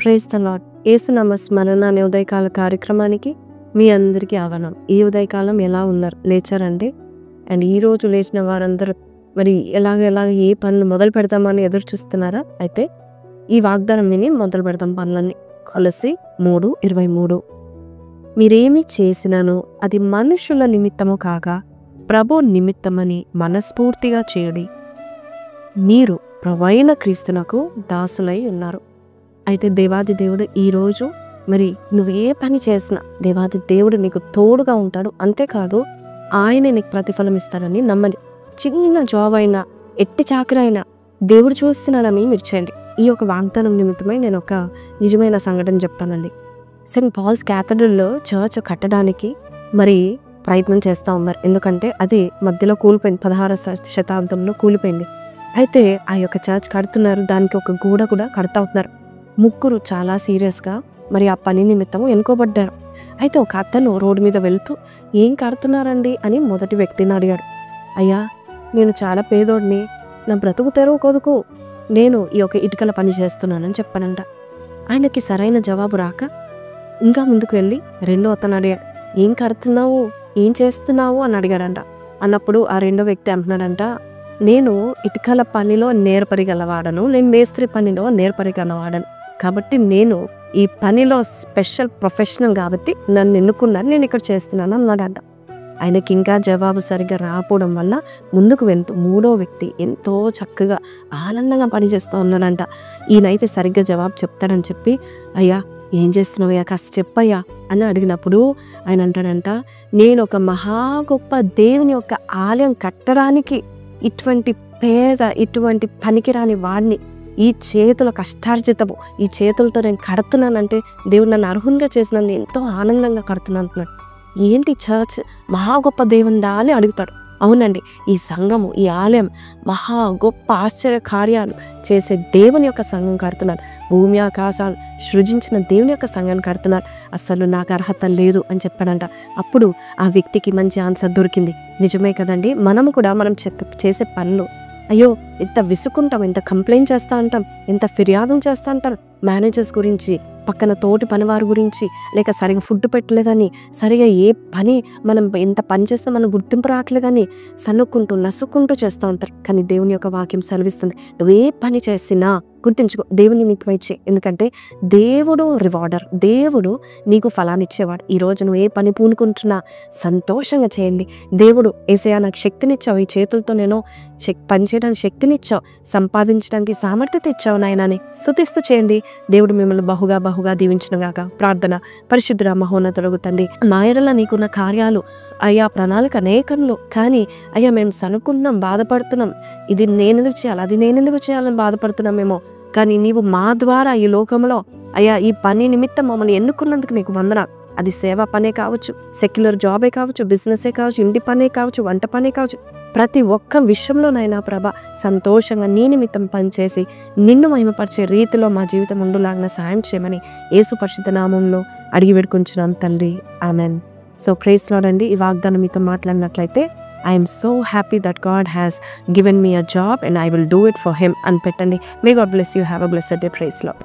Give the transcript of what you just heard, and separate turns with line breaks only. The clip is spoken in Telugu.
Praise the lord. యేసునామ స్మరణ అనే ఉదయకాల కార్యక్రమానికి మీ అందరికీ ఆహ్వానం. ఈ ఉదయకాలం ఎలా ఉన్నారు? లేచారండి? అండ్ ఈరోజు లేచిన వారందరూ మరి ఎలాగ ఏ పనులు మొదలు పెడతామని ఎదురు చూస్తున్నారా? అయితే ఈ వాగ్దానం విని మొదలు పెడతాం పనులన్నీ. కొలస్సీ 3:23 మీరేమి చేసినను అది మనుషుల నిమిత్తము కాగా ప్రభు నిమిత్తమని మనస్ఫూర్తిగా చేయుడి, మీరు ప్రభువైన క్రీస్తునకు దాసులై ఉన్నారు. అయితే దేవాది దేవుడు ఈరోజు మరి నువ్వు ఏ పని చేసినా దేవాది దేవుడు నీకు తోడుగా ఉంటాడు. అంతేకాదు ఆయనే నీకు ప్రతిఫలం ఇస్తాడని నమ్మండి. చిన్న జాబ్ అయినా ఎట్టి చాకరైనా దేవుడు చూస్తున్నాడని మీరు చేయండి. ఈ యొక్క వాగ్దానం నిమిత్తమై నేను ఒక నిజమైన సంఘటన చెప్తానండి. సెయింట్ పాల్స్ క్యాథడ్రల్లో చర్చ్ కట్టడానికి మరి ప్రయత్నం చేస్తూ ఉన్నారు. ఎందుకంటే అది మధ్యలో కూలిపోయింది, 16వ శతాబ్దంలో కూలిపోయింది. అయితే ఆ యొక్క చర్చ్ కడుతున్నారు, దానికి ఒక గోడ కూడా కడతా ఉన్నారు. ముగ్గురు చాలా సీరియస్గా మరి ఆ పని నిమిత్తము ఎన్నుకోబడ్డారు. అయితే ఒక అతను రోడ్డు మీద వెళుతూ ఏం కడుతున్నారండి అని మొదటి వ్యక్తిని అడిగాడు. అయ్యా, నేను చాలా పేదోడిని, నా బ్రతుకు తెరువు కొదుకు నేను ఈ యొక్క ఇటుకల పని చేస్తున్నానని చెప్పానంట. ఆయనకి సరైన జవాబు రాక ఇంకా ముందుకు వెళ్ళి రెండో అతను అడిగాడు, ఏం కడుతున్నావు, ఏం చేస్తున్నావు అని అడిగాడంట. అన్నప్పుడు ఆ రెండో వ్యక్తి అంటున్నాడంట, నేను ఇటుకల పనిలో నేర్పరిగలవాడను, నేను మేస్త్రి పనిలో నేర్పరిగలవాడను, కాబట్టి నేను ఈ పనిలో స్పెషల్ ప్రొఫెషనల్ కాబట్టి నన్ను ఎన్నుకున్నారు, నేను ఇక్కడ చేస్తున్నాను అన్నాడంట. ఆయనకి ఇంకా జవాబు సరిగ్గా రాకపోవడం వల్ల ముందుకు వెళ్తూ మూడో వ్యక్తి ఎంతో చక్కగా ఆనందంగా పనిచేస్తూ ఉన్నాడంట. ఈయనైతే సరిగ్గా జవాబు చెప్తాడని చెప్పి, అయ్యా ఏం చేస్తున్నావయ్యా కాస్త చెప్పయ్యా అని అడిగినప్పుడు ఆయన అంటాడంట, నేను ఒక మహా గొప్ప దేవుని యొక్క ఆలయం కట్టడానికి ఇటువంటి పనికిరాని వాడిని, ఈ చేతుల కష్టార్జితము, ఈ చేతులతో నేను కడుతున్నానంటే దేవుడు నన్ను అర్హునిగా చేసినందుకు ఎంతో ఆనందంగా కడుతున్నాను అంటున్నాడు. ఏంటి చర్చ్ మహా గొప్ప దేవుందా అని అడుగుతాడు. అవునండి, ఈ సంఘము, ఈ ఆలయం మహా గొప్ప ఆశ్చర్య కార్యాలు చేసే దేవుని యొక్క సంఘం కడుతున్నారు, భూమి ఆకాశాలు సృజించిన దేవుని యొక్క సంఘాన్ని కడుతున్నారు, అసలు నాకు అర్హత లేదు అని చెప్పాడంట. అప్పుడు ఆ వ్యక్తికి మంచి ఆన్సర్ దొరికింది. నిజమే కదండి, మనము కూడా మనం చేసే పనులు అయ్యో ఎంత విసుకుంటాం, ఎంత కంప్లైంట్ చేస్తూ ఉంటాం, ఎంత ఫిర్యాదు చేస్తూ ఉంటాం మేనేజర్స్ గురించి, పక్కన తోటి పనివారి గురించి, లేక సరిగా ఫుడ్ పెట్టలేదని, సరిగా ఏ పని మనం ఎంత పని చేసినా మనం గుర్తింపు రావట్లేదని సన్నుక్కుంటూ నసుక్కుంటూ చేస్తూ ఉంటారు. కానీ దేవుని యొక్క వాక్యం సెలవిస్తుంది, నువ్వే పని చేసినా గుర్తించుకో, దేవుని నీకు ఇచ్చే, ఎందుకంటే దేవుడు రివార్డర్, దేవుడు నీకు ఫలాన్ని ఇచ్చేవాడు. ఈరోజు నువ్వు ఏ పని పూనుకుంటున్నా సంతోషంగా చేయండి. దేవుడు యేసయ్యా నాకు శక్తినిచ్చావు, ఈ చేతులతో నేను పని చేయడానికి శక్తినిచ్చావు, సంపాదించడానికి సామర్థ్యత ఇచ్చావు నాయనని స్తుతిస్తూ చేయండి. దేవుడు మిమ్మల్ని బహుగా దీవించునుగాక. ప్రార్థన. పరిశుద్ధుడా మహోన్నతుడగు తండ్రి, మా యెడల నీకున్న కార్యాలు అయ్యా ప్రణాళిక అనేకంలో, కానీ అయ్యా మేము సనుకున్నాం, బాధపడుతున్నాం, ఇది నేనెందుకు చేయాలి, అది నేనెందుకు చేయాలని బాధపడుతున్నామేమో, కానీ నీవు మా ద్వారా ఈ లోకంలో అయ్యా ఈ పని నిమిత్తం మమ్మల్ని ఎన్నుకున్నందుకు నీకు వందనాలు. అది సేవా పనే కావచ్చు, సెక్యులర్ జాబే కావచ్చు, బిజినెసే కావచ్చు, ఇంటి పనే కావచ్చు, వంట పనే కావచ్చు, ప్రతి ఒక్క విషయంలోనైనా ప్రభా సంతోషంగా నీ నిమిత్తం పనిచేసి నిన్ను మహిమపరిచే రీతిలో మా జీవితం ఉండులాగిన సాయం చేయమని యేసు పరిశుద్ధ నామంలో అడిగి వేడుకుంటున్నాం తండ్రి, ఆమెన్. సో ప్రైజ్ లార్డ్ అండి. ఈ వాగ్దానం మీతో మాట్లాడినట్లయితే, I'm so happy that God has given me a job and I will do it for him అని పెట్టండి. May God bless you. Have a blessed day. Praise lord.